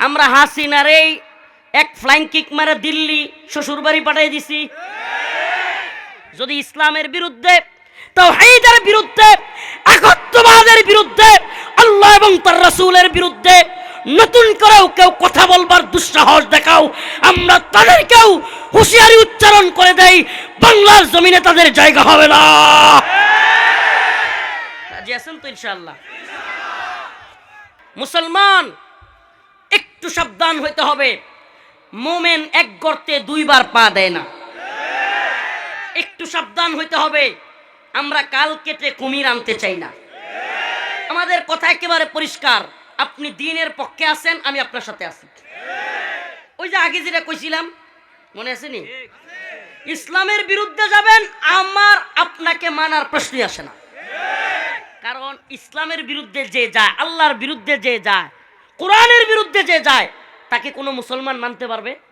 আমরা হাসিনার এই এক ফ্লাইং কিক মারে দিল্লি শ্বশুর বাড়ি পাঠিয়ে দিছি। যদি ইসলামের বিরুদ্ধে, তাওহীদের বিরুদ্ধে, একত্ববাদের বিরুদ্ধে, আল্লাহ এবং তার রাসূলের বিরুদ্ধে নতুন করেও কেউ কথা বলবার দুঃসাহস দেখাও, আমরা তাদেরকেও হুঁশিয়ারি উচ্চারণ করে দেই, বাংলার জমিনে তাদের জায়গা হবে না। রাজি আছেন তো ইনশাআল্লাহ? মুসলমান একটু সাবধান হইতে হবে। মোমেন এক গর্তে দুইবার পা দেয় না। একটু সাবধান হইতে হবে। আমরা কাল কেটে কুমির আনতে চাই না। আমাদের কথা একেবারে পরিষ্কার, আপনি দ্বীনের পক্ষে আছেন, আমি আপনার সাথে আছি। ওই যে আগে যেটা কইছিলাম মনে আছে নি? ইসলামের বিরুদ্ধে যাবেন, আমার আপনাকে মানার প্রশ্নই আসে না। কারণ ইসলামের বিরুদ্ধে যে যায়, আল্লাহর বিরুদ্ধে যে যায়, কোরআনের বিরুদ্ধে যে যায়, তাকে কোনো মুসলমান মানতে পারবে?